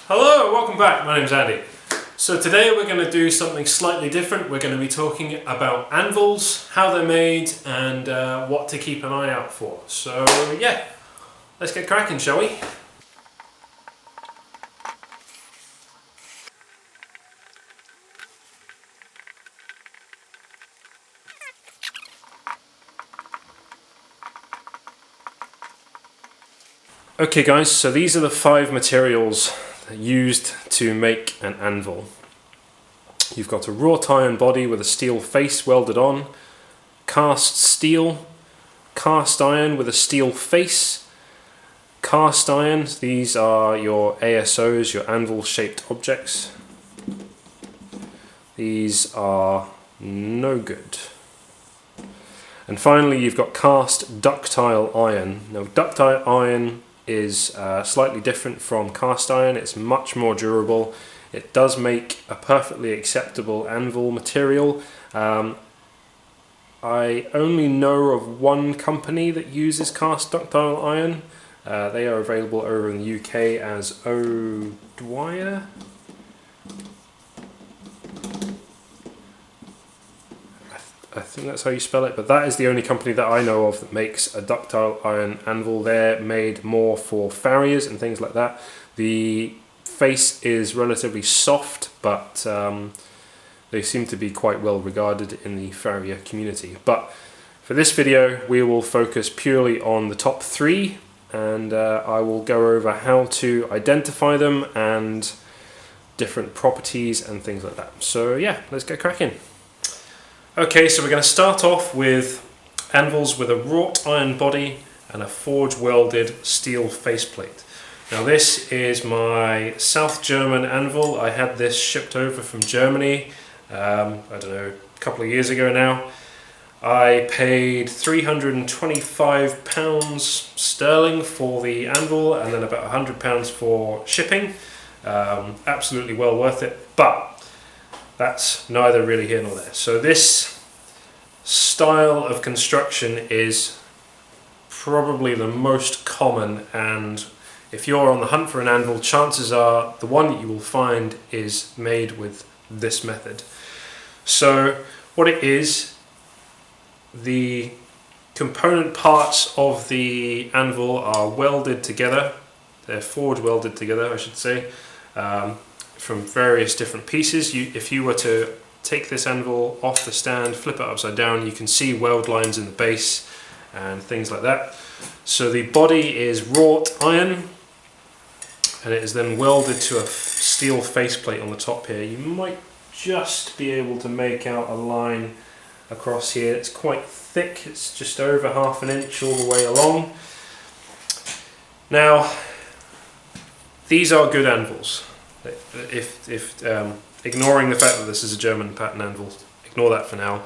Hello, welcome back. My name's Andy. So today we're going to do something slightly different. We're going to be talking about anvils, how they're made, and what to keep an eye out for. So yeah, let's get cracking, shall we? Okay guys, so these are the 5 materials used to make an anvil. You've got a wrought iron body with a steel face welded on, cast steel, cast iron with a steel face, cast iron, these are your ASOs, your anvil shaped objects. These are no good. And finally you've got cast ductile iron. Now ductile iron is slightly different from cast iron. It's much more durable. It does make a perfectly acceptable anvil material. I only know of one company that uses cast ductile iron. They are available over in the UK as O'Dwyer. I think that's how you spell it, but that is the only company that I know of that makes a ductile iron anvil. They're made more for farriers and things like that. The face is relatively soft, but they seem to be quite well regarded in the farrier community. But for this video we will focus purely on the top 3, and I will go over how to identify them and different properties and things like that. So yeah, let's get cracking. Okay, so we're going to start off with anvils with a wrought iron body and a forge welded steel faceplate. Now this is my South German anvil. I had this shipped over from Germany, I don't know, a couple of years ago now. I paid £325 sterling for the anvil and then about £100 for shipping. Absolutely well worth it, but that's neither really here nor there. So this style of construction is probably the most common, and if you're on the hunt for an anvil, chances are the one that you will find is made with this method. So what it is, the component parts of the anvil are welded together. They're forge welded together, I should say, from various different pieces. If you were to take this anvil off the stand, flip it upside down, you can see weld lines in the base and things like that. So the body is wrought iron, and it is then welded to a steel faceplate on the top here. You might just be able to make out a line across here. It's quite thick, it's just over ½ an inch all the way along. Now, these are good anvils. If ignoring the fact that this is a German pattern anvil, ignore that for now.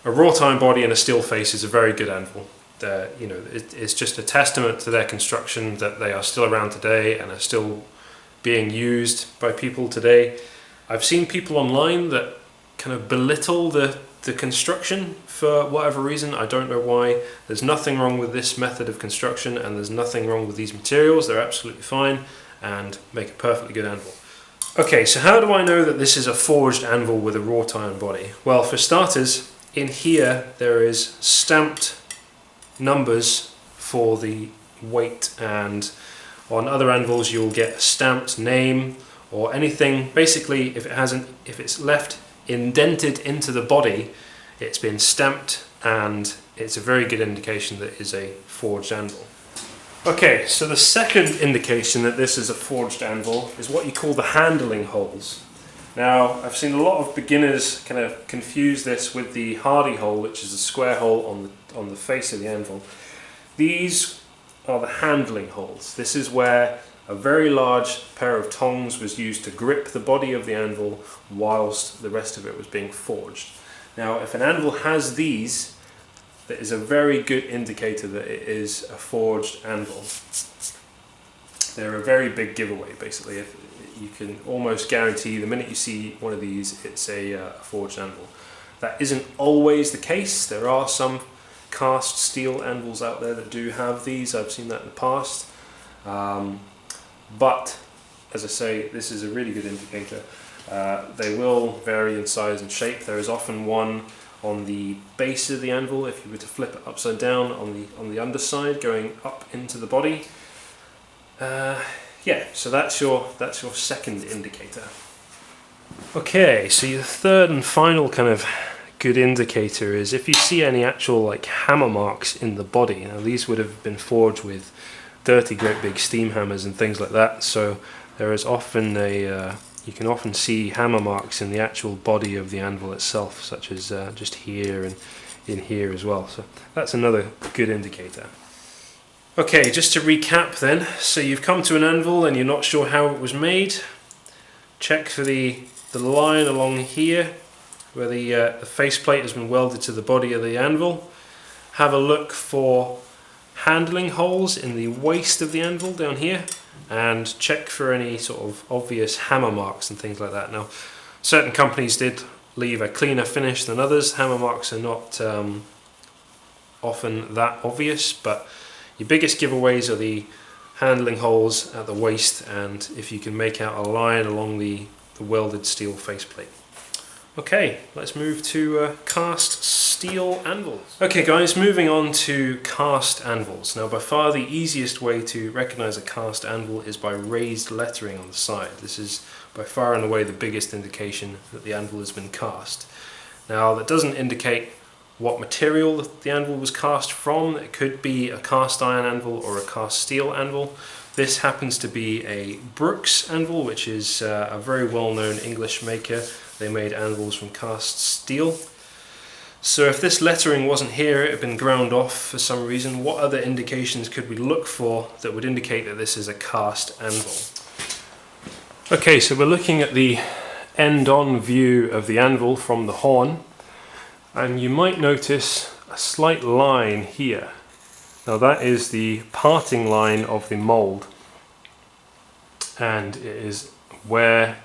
A wrought iron body and a steel face is a very good anvil. It's just a testament to their construction that they are still around today and are still being used by people today. I've seen people online that kind of belittle the construction for whatever reason. I don't know why. There's nothing wrong with this method of construction, and there's nothing wrong with these materials. They're absolutely fine and make a perfectly good anvil. Okay, so how do I know that this is a forged anvil with a wrought iron body? Well, for starters, in here there is stamped numbers for the weight, and on other anvils you'll get a stamped name or anything. Basically, if it's left indented into the body, it's been stamped, and it's a very good indication that it is a forged anvil. Okay, so the second indication that this is a forged anvil is what you call the handling holes. Now, I've seen a lot of beginners kind of confuse this with the hardy hole, which is a square hole on the face of the anvil. These are the handling holes. This is where a very large pair of tongs was used to grip the body of the anvil whilst the rest of it was being forged. Now, if an anvil has these, that is a very good indicator that it is a forged anvil. They're a very big giveaway, basically. You can almost guarantee the minute you see one of these, it's a forged anvil. That isn't always the case. There are some cast steel anvils out there that do have these. I've seen that in the past. But as I say, this is a really good indicator. They will vary in size and shape. There is often one on the base of the anvil, if you were to flip it upside down on the underside, going up into the body. Yeah, so that's your second indicator. Okay, so your third and final kind of good indicator is if you see any actual like hammer marks in the body. Now these would have been forged with dirty great big steam hammers and things like that, so there is often you can often see hammer marks in the actual body of the anvil itself, such as just here and in here as well. So that's another good indicator. Okay, just to recap then, so you've come to an anvil and you're not sure how it was made. Check for the line along here where the faceplate has been welded to the body of the anvil. Have a look for handling holes in the waist of the anvil down here, and check for any sort of obvious hammer marks and things like that. Now, certain companies did leave a cleaner finish than others. Hammer marks are not often that obvious, but your biggest giveaways are the handling holes at the waist, and if you can make out a line along the welded steel faceplate. Okay, let's move to cast steel anvils. Okay guys, moving on to cast anvils. Now by far the easiest way to recognize a cast anvil is by raised lettering on the side. This is by far and away the biggest indication that the anvil has been cast. Now that doesn't indicate what material the anvil was cast from. It could be a cast iron anvil or a cast steel anvil. This happens to be a Brooks anvil, which is a very well-known English maker. They made anvils from cast steel. So if this lettering wasn't here, it had been ground off for some reason, what other indications could we look for that would indicate that this is a cast anvil? Okay, so we're looking at the end-on view of the anvil from the horn, and you might notice a slight line here. Now that is the parting line of the mould, and it is where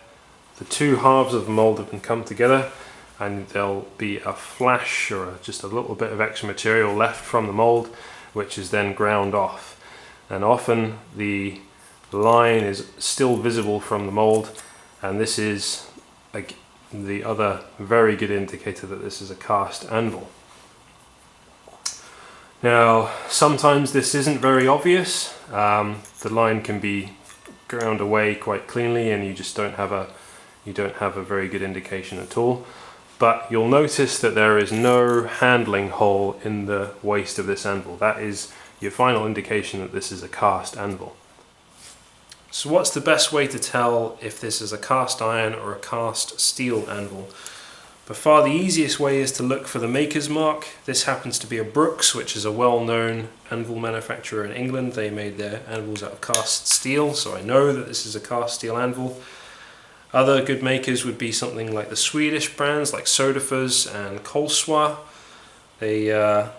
the two halves of the mould have been come together, and there'll be a flash or just a little bit of extra material left from the mould, which is then ground off. And often the line is still visible from the mould, and this is the other very good indicator that this is a cast anvil. Now sometimes this isn't very obvious. The line can be ground away quite cleanly and you just don't have a very good indication at all. But you'll notice that there is no handling hole in the waist of this anvil. That is your final indication that this is a cast anvil. So what's the best way to tell if this is a cast iron or a cast steel anvil? By far the easiest way is to look for the maker's mark. This happens to be a Brooks, which is a well-known anvil manufacturer in England. They made their anvils out of cast steel, so I know that this is a cast steel anvil. Other good makers would be something like the Swedish brands like Sodafors and Kolswa. They are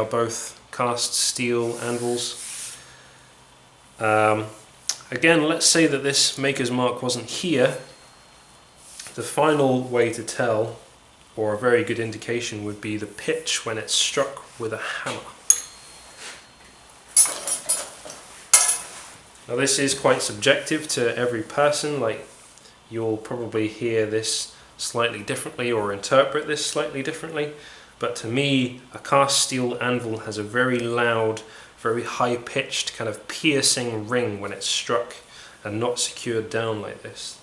both cast steel anvils. Again, let's say that this maker's mark wasn't here. The final way to tell, or a very good indication, would be the pitch when it's struck with a hammer. Now this is quite subjective to every person, like you'll probably hear this slightly differently or interpret this slightly differently, but to me a cast steel anvil has a very loud, very high-pitched kind of piercing ring when it's struck and not secured down like this.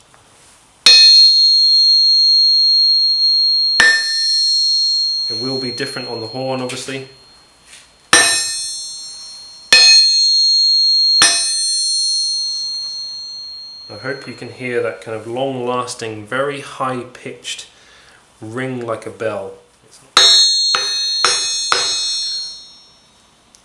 It will be different on the horn obviously. I hope you can hear that kind of long-lasting, very high-pitched ring like a bell.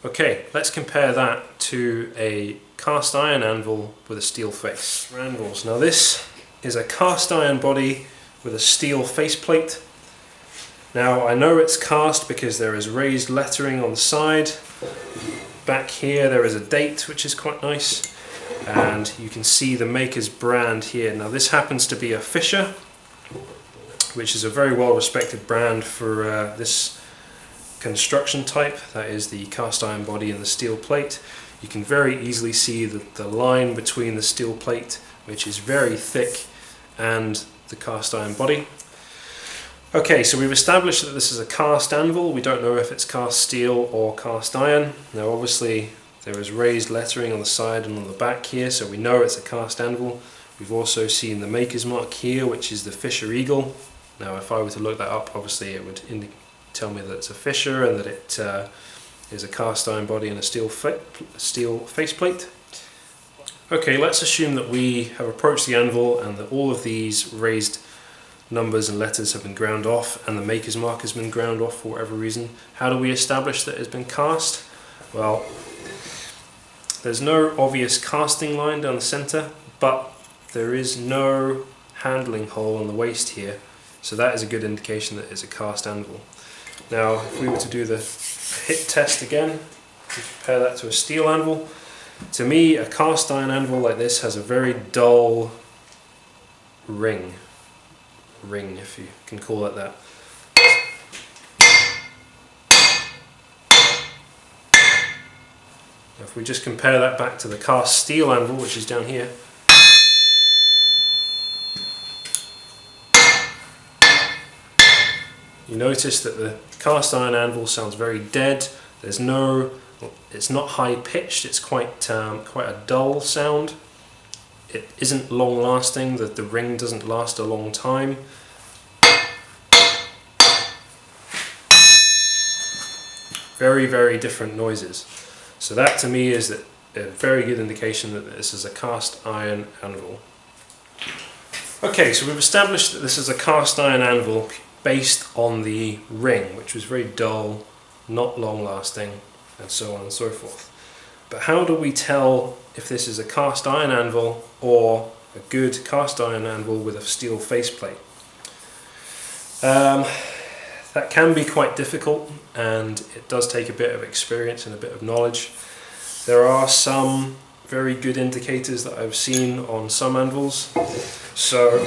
Okay, let's compare that to a cast iron anvil with a steel face. Anvils. Now this is a cast iron body with a steel faceplate. Now I know it's cast because there is raised lettering on the side. Back here there is a date, which is quite nice. And you can see the maker's brand here. Now this happens to be a Fisher, which is a very well respected brand for this construction type. That is the cast iron body and the steel plate. you can very easily see the line between the steel plate, which is very thick, and the cast iron body. Okay, so we've established that this is a cast anvil. We don't know if it's cast steel or cast iron. Now obviously there is raised lettering on the side and on the back here, so we know it's a cast anvil. We've also seen the maker's mark here, which is the Fisher Eagle. Now if I were to look that up, obviously it would tell me that it's a Fisher and that it is a cast iron body and a steel faceplate. Okay, let's assume that we have approached the anvil and that all of these raised numbers and letters have been ground off and the maker's mark has been ground off for whatever reason. How do we establish that it's been cast? Well, there's no obvious casting line down the center, but there is no handling hole on the waist here, so that is a good indication that it's a cast anvil. Now if we were to do the hit test again, compare that to a steel anvil, to me a cast iron anvil like this has a very dull ring, if you can call it that. Now if we just compare that back to the cast steel anvil, which is down here, you notice that the cast iron anvil sounds very dead. It's not high pitched, it's quite a dull sound. It isn't long lasting, the ring doesn't last a long time. Very, very different noises. So that to me is a very good indication that this is a cast iron anvil. Okay, so we've established that this is a cast iron anvil based on the ring, which was very dull, not long lasting, and so on and so forth. But how do we tell if this is a cast iron anvil or a good cast iron anvil with a steel faceplate? That can be quite difficult, and it does take a bit of experience and a bit of knowledge. There are some very good indicators that I've seen on some anvils. So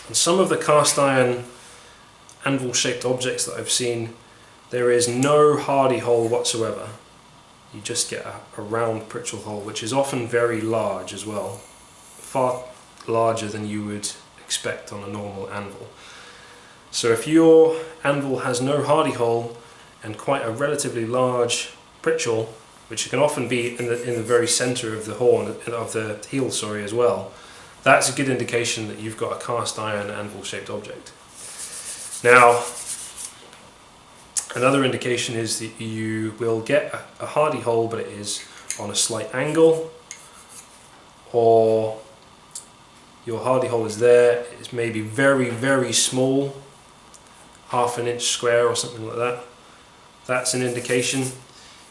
on some of the cast iron anvil shaped objects that I've seen, there is no hardy hole whatsoever. You just get a round pritchel hole, which is often very large as well, far larger than you would expect on a normal anvil. So if your anvil has no hardy hole and quite a relatively large pritchel, which can often be in the very center of the horn, of the heel, sorry, as well, that's a good indication that you've got a cast iron anvil shaped object. Now, another indication is that you will get a hardy hole, but it is on a slight angle, or your hardy hole is there, it's maybe very, very small, half an inch square or something like that. That's an indication.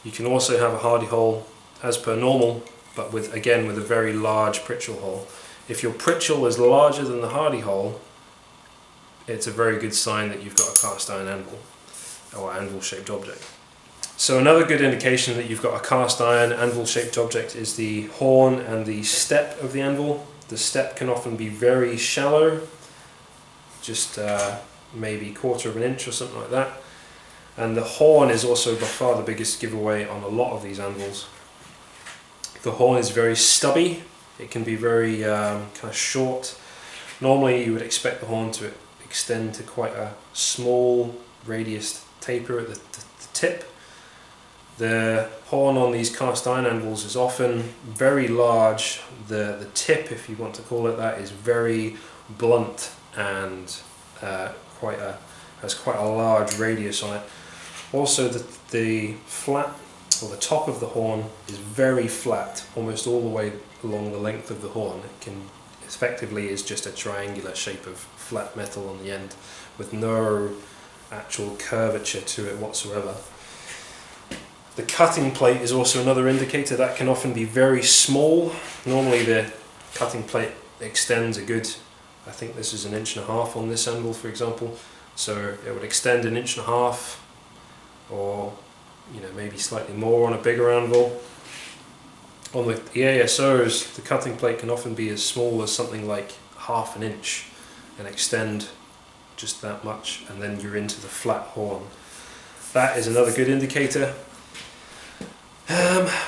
You can also have a hardy hole as per normal, but again with a very large pritchel hole. If your pritchel is larger than the hardy hole, it's a very good sign that you've got a cast iron anvil or anvil shaped object. So another good indication that you've got a cast iron anvil shaped object is the horn and the step of the anvil. The step can often be very shallow, just maybe 1/4 of an inch or something like that. And the horn is also by far the biggest giveaway on a lot of these anvils. The horn is very stubby. It can be very kind of short. Normally you would expect the horn to extend to quite a small radius taper at the tip. The horn on these cast iron anvils is often very large. The tip, if you want to call it that, is very blunt and has quite a large radius on it. Also the flat, or the top of the horn, is very flat, almost all the way along the length of the horn. It can effectively is just a triangular shape of flat metal on the end with no actual curvature to it whatsoever. The cutting plate is also another indicator. That can often be very small. Normally the cutting plate extends a good, I think this is 1.5 inches on this anvil, for example, so it would extend 1.5 inches, or maybe slightly more on a bigger anvil. On the ASOs, the cutting plate can often be as small as something like 1/2 inch and extend just that much, and then you're into the flat horn. that is another good indicator.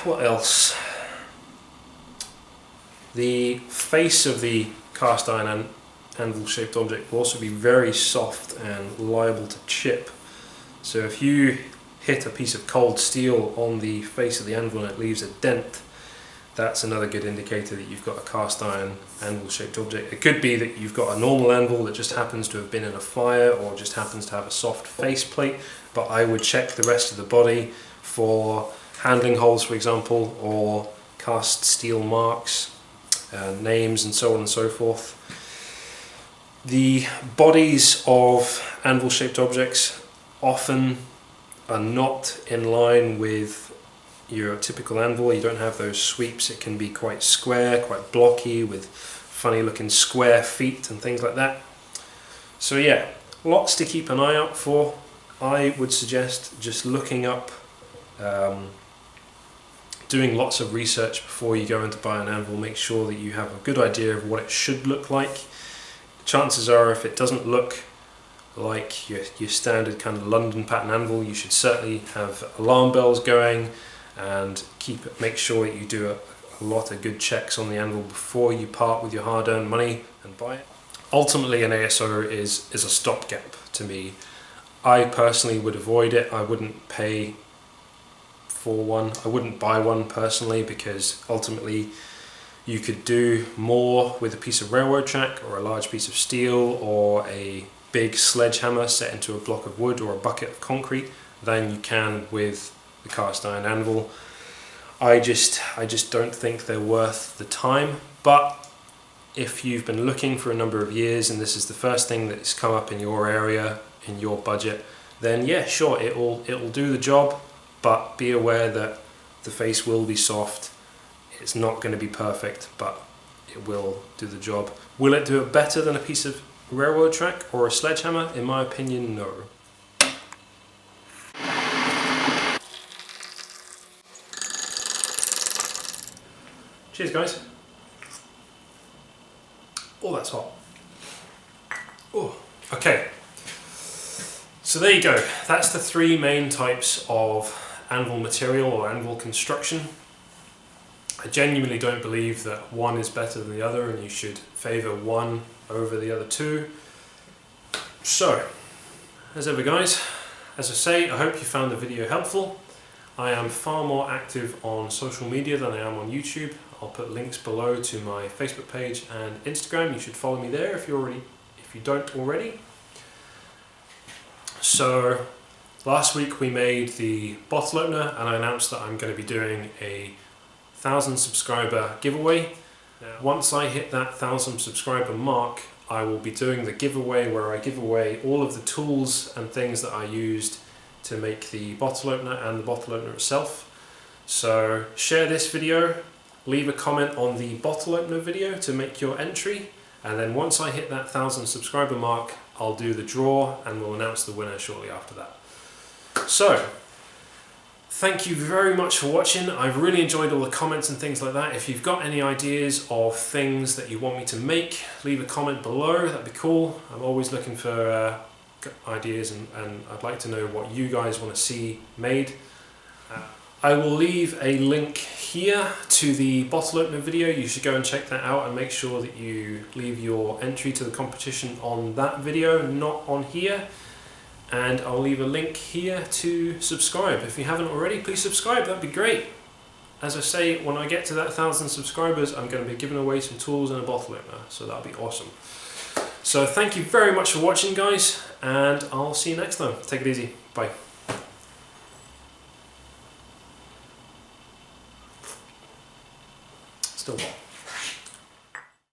What else? The face of the cast iron anvil shaped object will also be very soft and liable to chip. So if you hit a piece of cold steel on the face of the anvil and it leaves a dent, that's another good indicator that you've got a cast iron anvil shaped object. It could be that you've got a normal anvil that just happens to have been in a fire or just happens to have a soft face plate, but I would check the rest of the body for handling holes, for example, or cast steel marks, names and so on and so forth. The bodies of anvil shaped objects often are not in line with your typical anvil. You don't have those sweeps. It can be quite square, quite blocky, with funny looking square feet and things like that. So yeah, lots to keep an eye out for. I would suggest just looking up, doing lots of research before you go in to buy an anvil. Make sure that you have a good idea of what it should look like. Chances are, if it doesn't look like your standard kind of London pattern anvil, you should certainly have alarm bells going, and make sure that you do a lot of good checks on the anvil before you part with your hard-earned money and buy it. Ultimately, an ASO is a stopgap to me. I personally would avoid it. I wouldn't pay for one. I wouldn't buy one personally, because ultimately you could do more with a piece of railroad track or a large piece of steel or a big sledgehammer set into a block of wood or a bucket of concrete than you can with the cast iron anvil. I just don't think they're worth the time. But if you've been looking for a number of years and this is the first thing that's come up in your area, in your budget, then yeah, sure, it'll do the job, but be aware that the face will be soft. It's not going to be perfect, but it will do the job. Will it do it better than a piece of railroad track or a sledgehammer? In my opinion, no. Cheers, guys. Oh, that's hot. Oh, okay. So there you go. That's the three main types of anvil material or anvil construction. I genuinely don't believe that one is better than the other and you should favour one over the other two. So, as ever guys, as I say, I hope you found the video helpful. I am far more active on social media than I am on YouTube. I'll put links below to my Facebook page and Instagram. You should follow me there if you don't already. So last week we made the bottle opener and I announced that I'm going to be doing a 1,000 subscriber giveaway. Now, once I hit that 1,000 subscriber mark, I will be doing the giveaway where I give away all of the tools and things that I used to make the bottle opener and the bottle opener itself. So share this video, leave a comment on the bottle opener video to make your entry, and then once I hit that 1,000 subscriber mark, I'll do the draw and we'll announce the winner shortly after that. So, thank you very much for watching. I've really enjoyed all the comments and things like that. If you've got any ideas of things that you want me to make, leave a comment below, that'd be cool. I'm always looking for ideas and I'd like to know what you guys want to see made. I will leave a link here to the bottle opener video. You should go and check that out and make sure that you leave your entry to the competition on that video, not on here. And I'll leave a link here to subscribe. If you haven't already, please subscribe, that'd be great. As I say, when I get to that 1,000 subscribers, I'm going to be giving away some tools and a bottle opener, so that'll be awesome. So thank you very much for watching guys, and I'll see you next time. Take it easy, bye. Still hot.